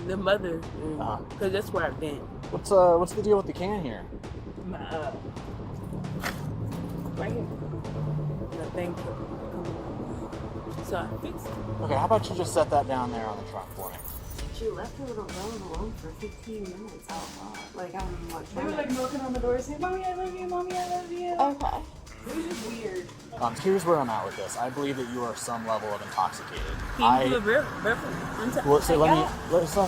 The mother, because that's where I've been. What's the deal with the can here? My, right here. My thing. So I fixed it. Okay, how about you just set that down there on the trunk for me? She left her little girl alone for 15 minutes out loud. Like, I don't know what. They were like knocking on the door saying, "Mommy, I love you. Mommy, I love you." Okay. It was just weird. Here's where I'm at with this. I believe that you are some level of intoxicated. Can you do a reference? Well, so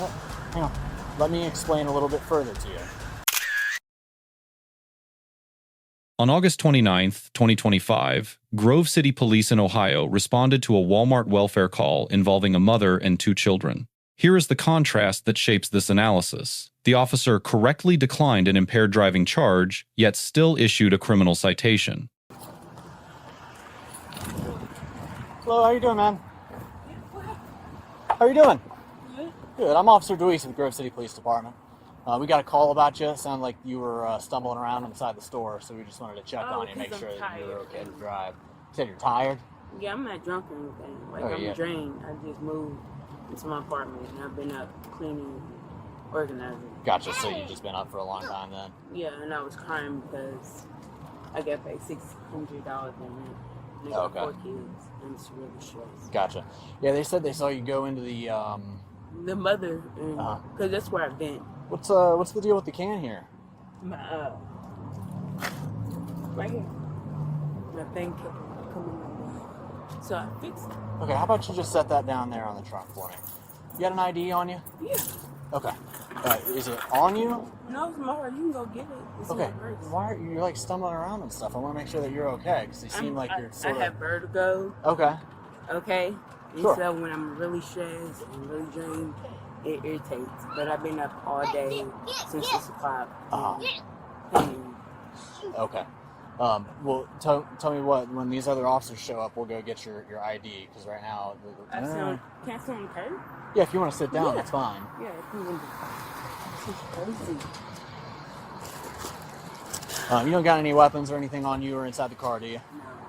hang on. Let me explain a little bit further to you. On August 29th, 2025, Grove City Police in Ohio responded to a Walmart welfare call involving a mother and 2 children. Here is the contrast that shapes this analysis. The officer correctly declined an impaired driving charge, yet still issued a criminal citation. Hello, how you doing, man? How you doing? Good. Good. I'm Officer Deweese with Grove City Police Department. We got a call about you. It sounded like you were stumbling around inside the store, so we just wanted to check on you and make sure that you were okay to drive. You said you're tired? Yeah, I'm not drunk or anything. Like, I'm drained. I just moved into my apartment, and I've been up cleaning, organizing. Gotcha. So you've just been up for a long time then? Yeah, and I was crying because I got paid $600 in rent. And I got 4 kids, and it's really stressed. Gotcha. Yeah, they said they saw you go into the mother, because that's where I've been. What's the deal with the can here? My, right here. My thing kept coming on. So I fixed it. Okay, how about you just set that down there on the trunk for me? You got an ID on you? Yeah. Okay. Is it on you? No, it's more. You can go get it. It's Okay. in my purse. Why are you like stumbling around and stuff? I want to make sure that you're okay because you seem like you're sort I have vertigo. Okay. Okay. And Sure. so when I'm really stressed and really drained, it irritates. But I've been up all day since 6 o'clock. Okay. Well, tell me what, when these other officers show up, we'll go get your ID, because right now... Can I sit on the curb? Yeah, if you want to sit down, that's fine. Yeah, this is crazy. You don't got any weapons or anything on you or inside the car, do you?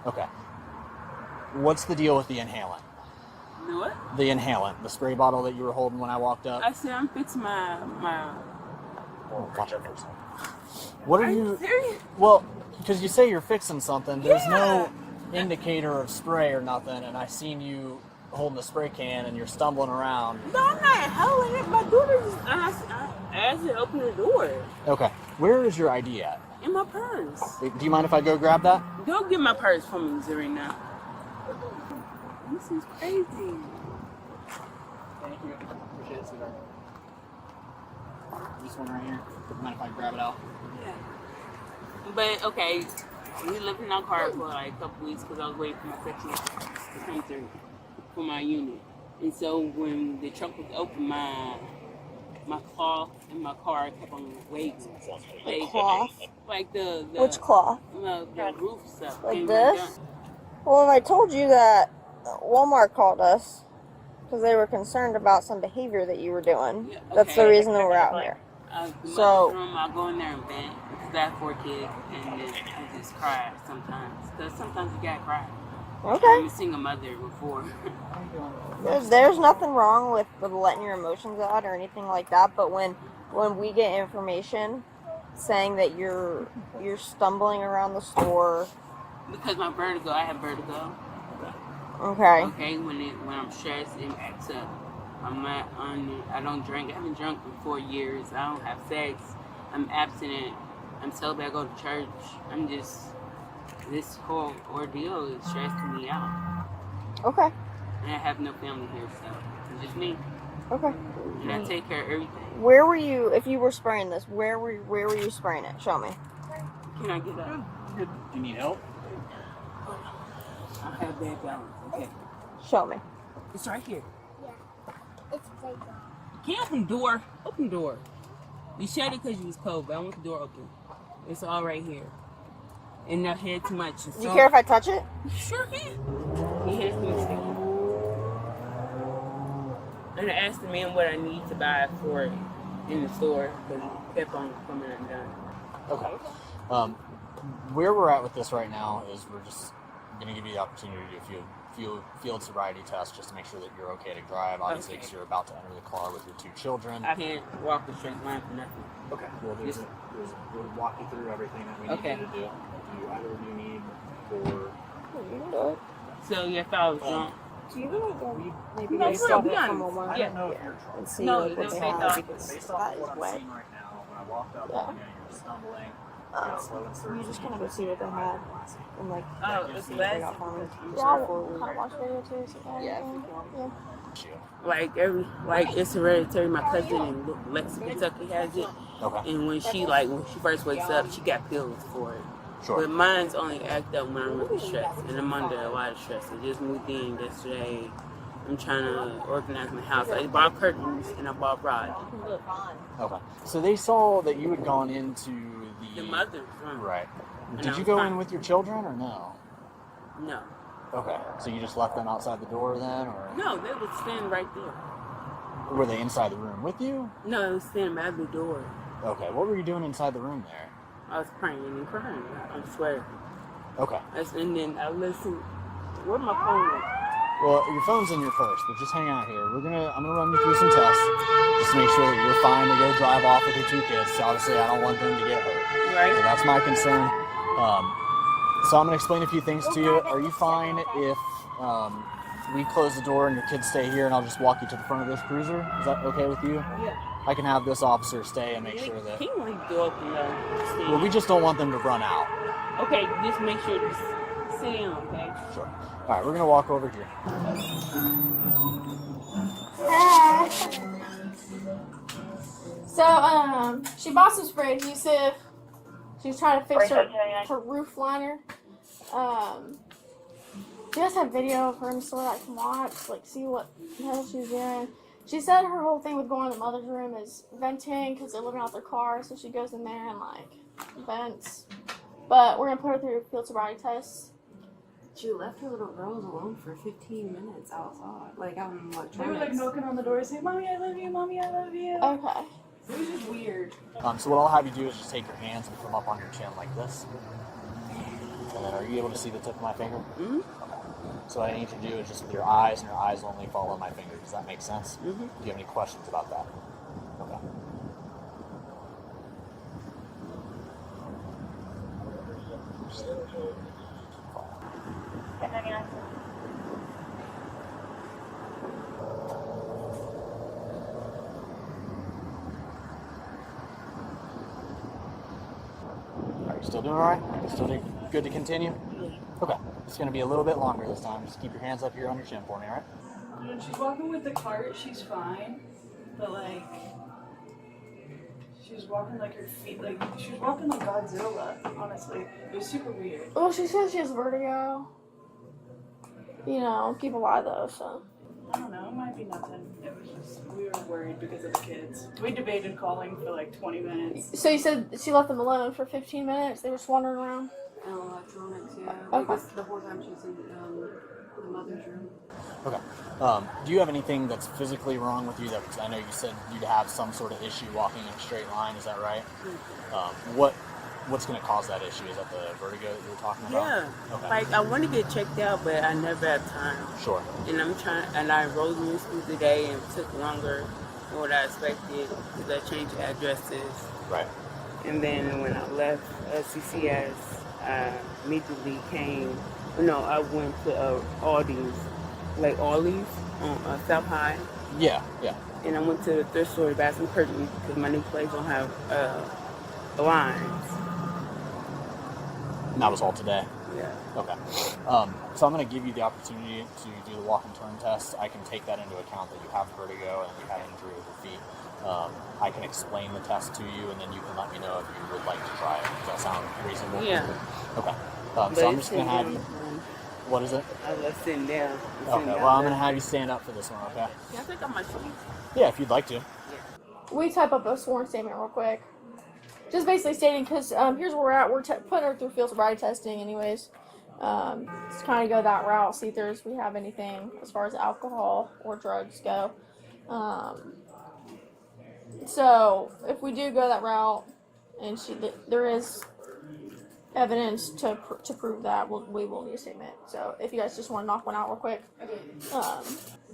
No. Okay. What's the deal with the inhalant? The what? The inhalant, the spray bottle that you were holding when I walked up. I said I'm fixing my... Oh, watch out for a second. What are you... serious? Well, because you say you're fixing something, there's no indicator of spray or nothing, and I seen you holding the spray can and you're stumbling around. No, I'm not holding it. My daughter just... I asked her to open the door. Okay. Where is your ID at? In my purse. Do you mind if I go grab that? Go get my purse for me right now. This is crazy. Thank you. Appreciate it, sweetheart. This one right here. Mind if I grab it out? Yeah. But, okay, we lived in our car for like a couple weeks because I was waiting for my section to come through for my unit. And so when the trunk was open, my cloth in my car kept on waiting. The cloth? Like the Which cloth? The roof stuff. Like this? Well, I told you that Walmart called us because they were concerned about some behavior that you were doing. Yeah, That's the reason that we're out here. So room, I'll go in there and vent because I have 4 kids and I just cry sometimes. Because sometimes you gotta cry. Okay. I'm a single mother before. There's nothing wrong with letting your emotions out or anything like that, but when we get information saying that you're stumbling around the store because my vertigo, I have vertigo. Okay. Okay, when I'm stressed, it acts up. I don't drink. I haven't drunk in 4 years. I don't have sex. I'm abstinent. I'm sober. I go to church. This whole ordeal is stressing me out. Okay. And I have no family here, so it's just me. Okay. And I take care of everything. Where were you, if you were spraying this, where were you spraying it? Show me. Can I get up? Do you need help? I have bad balance. Okay. Show me. It's right here. Yeah. It's playground. Can you open the door? Open the door. You shut it because you was cold, but I want the door open. It's all right here. And not here too much. Do you care if I touch it? Sure can. He has me too. And I asked the man what I need to buy for it in the store because he kept on coming undone. Okay. Where we're at with this right now is we're just going to give you the opportunity to do a field sobriety test just to make sure that you're okay to drive. Obviously, because you're about to enter the car with your 2 children. I can't walk a straight line for nothing. Okay. Well, we'll walk you through everything that we need you to do. Do either of you need for? You can do it. So you thought I was drunk. Do you really go? Maybe No, they stop be it honest. from a one. I don't know if you're And see No, like, what it's they okay, have dog. because based that off is what I'm wet. seeing right now. When I walked up on you, you're stumbling. You just kind of go see what they had and like. Oh, it's less. Yeah, I'll kind of watch video too. See if I have anything. Like it's hereditary. My cousin in Lexington, Kentucky has it, Okay. and when she first wakes up, she got pills for it. Sure. But mine's only act up when I'm really stressed, and I'm under a lot of stress. I just moved in yesterday. I'm trying to organize my house. I bought curtains and I bought rods. Okay. So they saw that you had gone into The mother's room. Right. And Did I you was go fine. in with your children or no? No. Okay. So you just left them outside the door then, or No, they was standing right there. were they inside the room with you? No, they was standing by the door. Okay. What were you doing inside the room there? I was praying and crying. I swear. Okay. And then I listened. Where my phone at? Well, your phone's in your purse, but just hang out here. I'm gonna run you through some tests, just to make sure that you're fine to go drive off with your 2 kids. So obviously, I don't want them to get hurt. Right. So that's my concern. So I'm gonna explain a few things to you. Are you fine if we close the door and your kids stay here, and I'll just walk you to the front of this cruiser? Is that okay with you? Yeah. I can have this officer stay and make sure that. He can leave the door open though. Well, we just don't want them to run out. Okay, just make sure to sit down, okay? Sure. All right, we're gonna walk over here. So, she bought some spray adhesive. She was trying to fix her roof liner. She does have video of her in the store that I can watch, like see what the hell she was doing. She said her whole thing with going in the mother's room is venting because they're living out their car, so she goes in there and like vents. But we're gonna put her through a field sobriety test. She left her little girls alone for 15 minutes outside, like out in electronics. They were like knocking on the door saying, "Mommy, I love you. Mommy, I love you." Okay. It was just weird. So what I'll have you do is just take your hands and come up on your chin like this. And then are you able to see the tip of my finger? Mm-hmm. Okay. So what I need you to do is just with your eyes and your eyes only follow my finger. Does that make sense? Mm-hmm. Do you have any questions about that? Okay. Are you still doing all right? Still doing good to continue? Okay. It's going to be a little bit longer this time. Just keep your hands up here on your chin for me, all right? When she's walking with the cart, she's fine. But like, she was walking like her feet, like she was walking like Godzilla. Honestly, it was super weird. Well, she says she has vertigo. You know, people lie though, so. I don't know. It might be nothing. It was just we were worried because of the kids. We debated calling for like 20 minutes. So you said she left them alone for 15 minutes? They were just wandering around? And electronics, yeah. Okay. Like the whole time she was in the mother's room. Okay. Do you have anything that's physically wrong with you? I know you said you'd have some sort of issue walking in a straight line. Is that right? What's going to cause that issue? Is that the vertigo that you were talking about? Yeah. Okay. Like I want to get checked out, but I never have time. Sure. And I enrolled in school today and it took longer than what I expected because I changed addresses. Right. And then when I left CCS, I immediately I went to Aldi's, like Aldi's on South High. Yeah. And I went to the thrift store to buy some curtains because my new place don't have blinds. And that was all today? Yeah. Okay. So I'm going to give you the opportunity to do the walk and turn test. I can take that into account that you have vertigo and you have injury with your feet. I can explain the test to you, and then you can let me know if you would like to try it. Does that sound reasonable? Yeah. Okay. So I'm just going to have you... What is it? I was sitting down. Okay, well, I'm going to have you stand up for this one, okay? Can I take off my shoes? Yeah, if you'd like to. We type up a sworn statement real quick. Just basically stating, because here's where we're at. We're putting her through field sobriety testing anyways. Just kind of go that route, see if we have anything as far as alcohol or drugs go. So if we do go that route, and there is evidence to prove that, we will need a statement. So if you guys just want to knock one out real quick,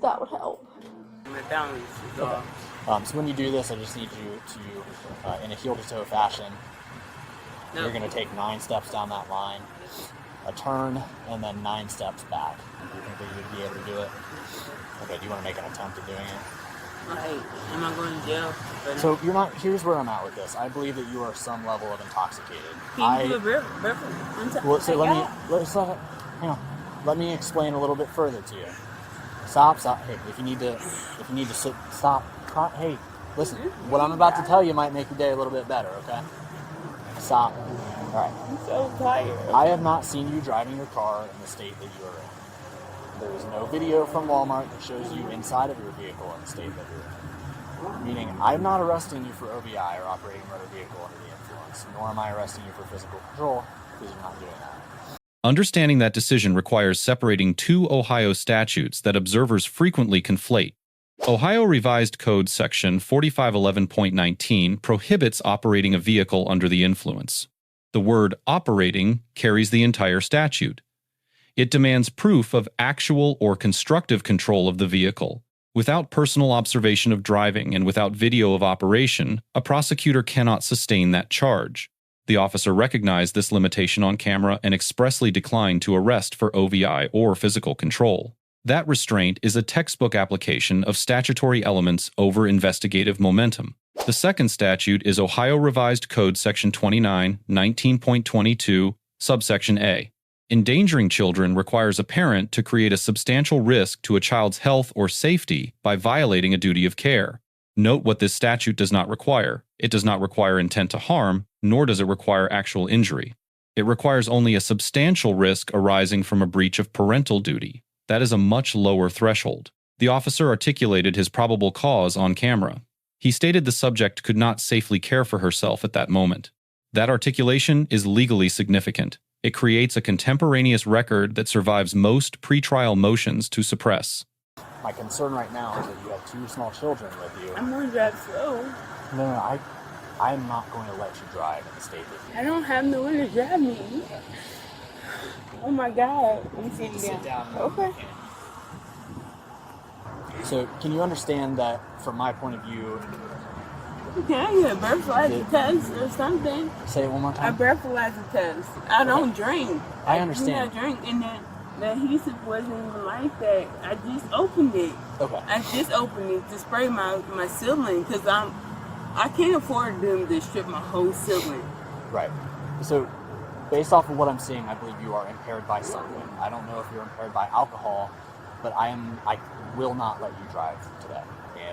that would help. McDonald's is all. So when you do this, I just need you to, in a heel-to-toe fashion, you're going to take 9 steps down that line, a turn, and then 9 steps back. Do you think that you would be able to do it? Okay, do you want to make an attempt at doing it? Like, am I going to jail? So you're not. Here's where I'm at with this. I believe that you are some level of intoxicated. Can you do it barefoot? Well, so let me explain a little bit further to you. Stop. Hey, if you need to sit, stop. Hey, listen. What I'm about to tell you might make your day a little bit better. Okay. Stop. All right. I'm so tired. I have not seen you driving your car in the state that you are in. There is no video from Walmart that shows you inside of your vehicle in the state that you're in. Meaning, I'm not arresting you for OVI or operating a motor vehicle under the influence, nor am I arresting you for physical control, because you're not doing that. Understanding that decision requires separating 2 Ohio statutes that observers frequently conflate. Ohio Revised Code Section 4511.19 prohibits operating a vehicle under the influence. The word operating carries the entire statute. It demands proof of actual or constructive control of the vehicle. Without personal observation of driving and without video of operation, a prosecutor cannot sustain that charge. The officer recognized this limitation on camera and expressly declined to arrest for OVI or physical control. That restraint is a textbook application of statutory elements over investigative momentum. The second statute is Ohio Revised Code Section 29, 19.22, subsection A. Endangering children requires a parent to create a substantial risk to a child's health or safety by violating a duty of care. Note what this statute does not require. It does not require intent to harm, nor does it require actual injury. It requires only a substantial risk arising from a breach of parental duty. That is a much lower threshold. The officer articulated his probable cause on camera. He stated the subject could not safely care for herself at that moment. That articulation is legally significant. It creates a contemporaneous record that survives most pretrial motions to suppress. My concern right now is that you have 2 small children with you. I'm going to drive slow. No, I'm not going to let you drive in the state that you're in. I don't have no one to drive me. Oh my God. Let me Sit down. Okay. So, can you understand that, from my point of view... Can I get a breathalyzer test or something? Say it one more A time. breathalyzer test. I don't drink. I understand. I do not drink, and the adhesive wasn't even like that. I just opened it. Okay. I just opened it to spray my ceiling because I can't afford them to strip my whole ceiling. Right. So, based off of what I'm seeing, I believe you are impaired by something. I don't know if you're impaired by alcohol, but I will not let you drive today.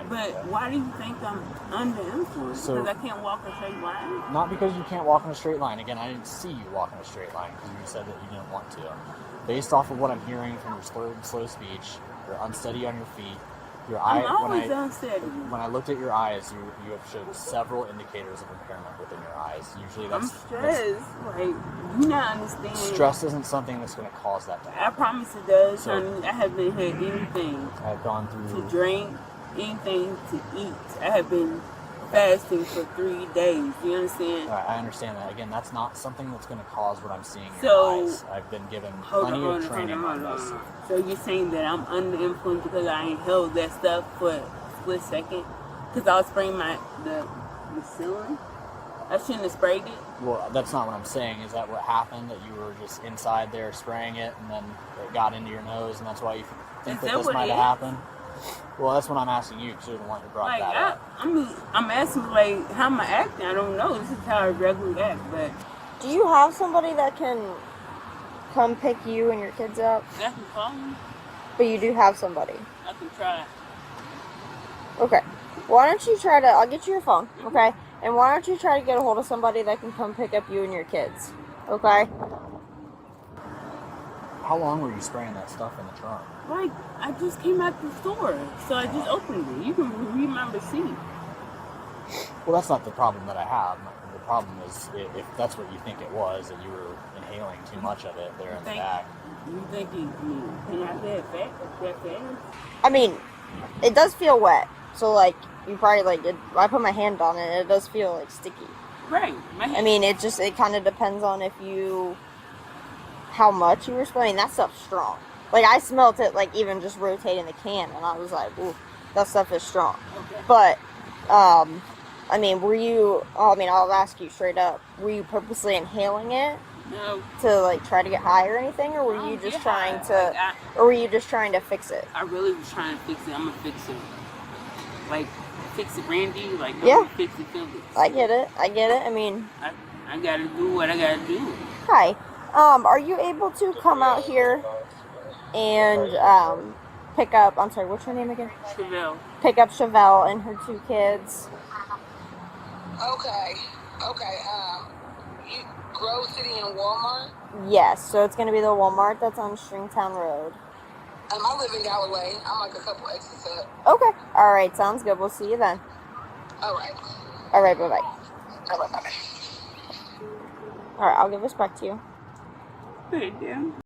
But why do you think I'm under influence? Because I can't walk a straight line? Not because you can't walk in a straight line. Again, I didn't see you walk in a straight line because you said that you didn't want to. Based off of what I'm hearing from your slow speech, you're unsteady on your feet. Your eye. I'm always unsteady. When I looked at your eyes, you have showed several indicators of impairment within your eyes. Usually that's... I'm stressed. Like, you not understand. Stress isn't something that's going to cause that to happen. I promise it does, honey. I haven't had anything I've gone through... to drink, anything to eat. I have been fasting for 3 days. You understand? All right, I understand that. Again, that's not something that's going to cause what I'm seeing in your eyes. I've been given plenty of training on this. So you're saying that I'm under influence because I ain't held that stuff for a split second? Because I was spraying the ceiling? I shouldn't have sprayed it? Well, that's not what I'm saying. Is that what happened? That you were just inside there spraying it and then it got into your nose and that's why you think that this might have happened? Well, that's what I'm asking you because you're the one who brought that up. I'm asking, like, how am I acting? I don't know. This is how I regularly act, but... Do you have somebody that can come pick you and your kids up? I can call me. But you do have somebody. I can try. Okay. Why don't you try to... I'll get you your phone, okay? And why don't you try to get a hold of somebody that can come pick up you and your kids, okay? How long were you spraying that stuff in the trunk? Like, I just came out the store, so I just opened it. You can read my receipt. Well, that's not the problem that I have. The problem is if that's what you think it was, and you were inhaling too much of it there in the back. You think can I get it back? I mean, it does feel wet. So, like, you probably, like, I put my hand on it, and it does feel, like, sticky. Right. I mean, it kind of depends on how much you were smelling. That stuff's strong. Like, I smelt it, like, even just rotating the can, and I was like, ooh, that stuff is strong. Okay. But, I mean, I'll ask you straight up, were you purposely inhaling it No. to, like, try to get high or anything, or were you just trying to fix it? I really was trying to fix it. I'm a fixer. Like, fix it, Randy. Like, Yeah. fix it, Phillips. I get it. I mean, I gotta do what I gotta do. hi. Are you able to come out here and pick up, I'm sorry, what's her name again? Chevelle. Pick up Chevelle and her 2 kids. Okay. Grove City and Walmart? Yes, so it's going to be the Walmart that's on Stringtown Road. I live in Galloway. I'm like a couple exits up. Okay. All right, sounds good. We'll see you then. All right. All right, bye-bye. All right, bye-bye. All right, I'll give this back to you.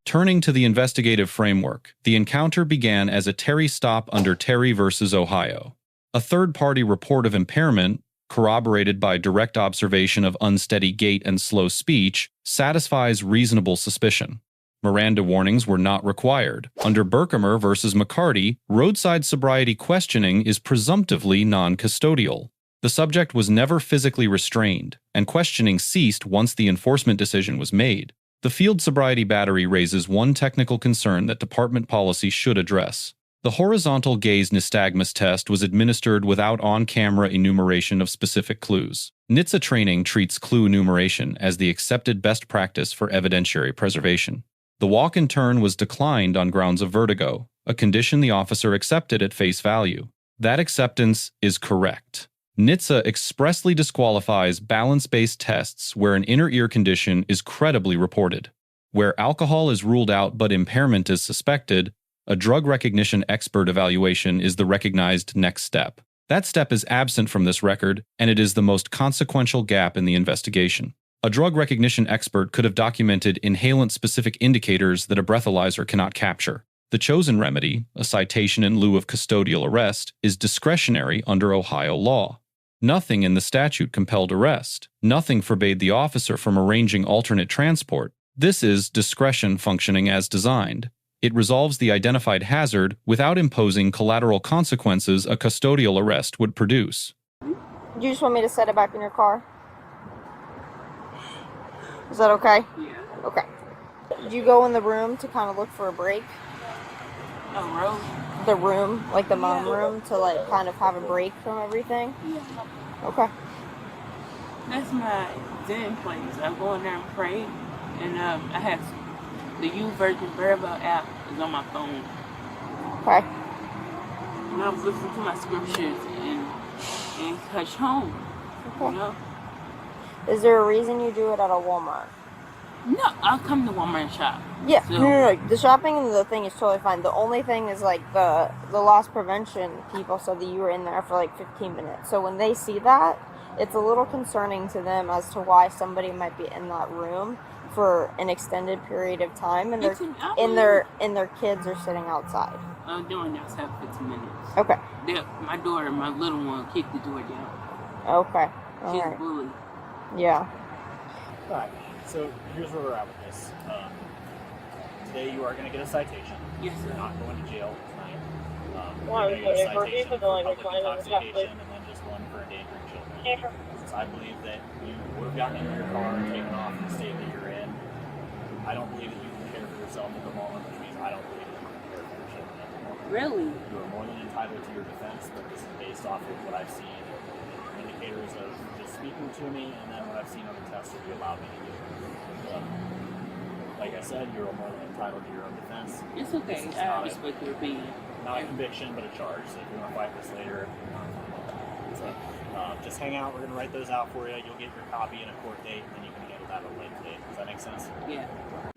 Turning to the investigative framework, the encounter began as a Terry stop under Terry versus Ohio. A third-party report of impairment, corroborated by direct observation of unsteady gait and slow speech, satisfies reasonable suspicion. Miranda warnings were not required. Under Berkemer versus McCarty, roadside sobriety questioning is presumptively non-custodial. The subject was never physically restrained, and questioning ceased once the enforcement decision was made. The field sobriety battery raises one technical concern that department policy should address. The horizontal gaze nystagmus test was administered without on-camera enumeration of specific clues. NHTSA training treats clue enumeration as the accepted best practice for evidentiary preservation. The walk and turn was declined on grounds of vertigo, a condition the officer accepted at face value. That acceptance is correct. NHTSA expressly disqualifies balance-based tests where an inner ear condition is credibly reported. Where alcohol is ruled out but impairment is suspected, a drug recognition expert evaluation is the recognized next step. That step is absent from this record, and it is the most consequential gap in the investigation. A drug recognition expert could have documented inhalant-specific indicators that a breathalyzer cannot capture. The chosen remedy, a citation in lieu of custodial arrest, is discretionary under Ohio law. Nothing in the statute compelled arrest. Nothing forbade the officer from arranging alternate transport. This is discretion functioning as designed. It resolves the identified hazard without imposing collateral consequences a custodial arrest would produce. Do you just want me to set it back in your car? Is that okay? Yeah. Okay. Did you go in the room to kind of look for a break? A road? The room, like the mom room, to like kind of have a break from everything? Yeah. Okay. That's my Zen place. I go in there and pray, and I have the U Virgin Vertigo app is on my phone. Okay. And I was listening to my scriptures and touch home. Okay. You know? Is there a reason you do it at a Walmart? No, I'll come to Walmart and shop. Yeah, So, no. The shopping and the thing is totally fine. The only thing is like the loss prevention people said that you were in there for like 15 minutes. So when they see that, it's a little concerning to them as to why somebody might be in that room for an extended period of time, and their kids are sitting outside. I'm doing that for 15 minutes. Okay. My daughter, my little one, kicked the door down. Okay. She's All a right. bully. Yeah. Alright, so here's where we're at with this. Today you are going to get a citation. Yes, sir. You're not going to jail tonight. Why, You're going to get a for citation for language, public why is that, intoxication and then just one for endangering children. Since I believe that you would have gotten into your car and taken off in the state that you're in, I don't believe that you can care for yourself at the moment, which means I don't believe that you can care for your children at the moment. Really? You are more than entitled to your defense, but this is based off of what I've seen, indicators of just speaking to me, and then what I've seen on the tests that you allowed me to do. Like I said, you're more than entitled to your own defense. It's okay. I respect your opinion. Not a conviction, but a charge. So if you want to fight this later, so just hang out. We're going to write those out for you. You'll get your copy and a court date, and then you can handle that at a later date. Does that make sense? Yeah.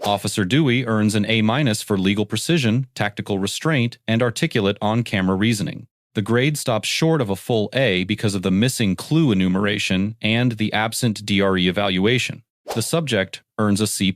Officer Dewey earns an A- for legal precision, tactical restraint, and articulate on-camera reasoning. The grade stops short of a full A because of the missing clue enumeration and the absent DRE evaluation. The subject earns a C+.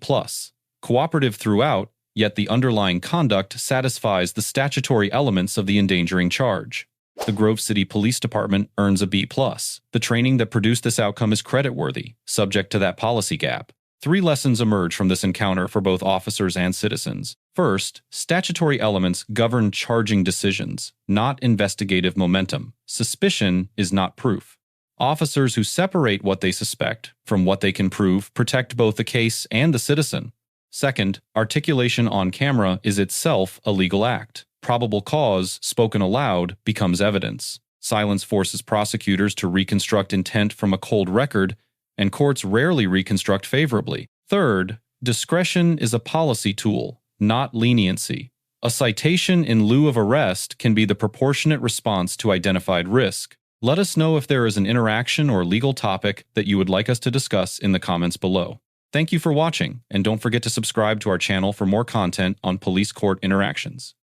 Cooperative throughout, yet the underlying conduct satisfies the statutory elements of the endangering charge. The Grove City Police Department earns a B+. The training that produced this outcome is creditworthy, subject to that policy gap. 3 lessons emerge from this encounter for both officers and citizens. First, statutory elements govern charging decisions, not investigative momentum. Suspicion is not proof. Officers who separate what they suspect from what they can prove protect both the case and the citizen. Second, articulation on camera is itself a legal act. Probable cause, spoken aloud, becomes evidence. Silence forces prosecutors to reconstruct intent from a cold record, and courts rarely reconstruct favorably. Third, discretion is a policy tool, not leniency. A citation in lieu of arrest can be the proportionate response to identified risk. Let us know if there is an interaction or legal topic that you would like us to discuss in the comments below. Thank you for watching, and don't forget to subscribe to our channel for more content on police court interactions.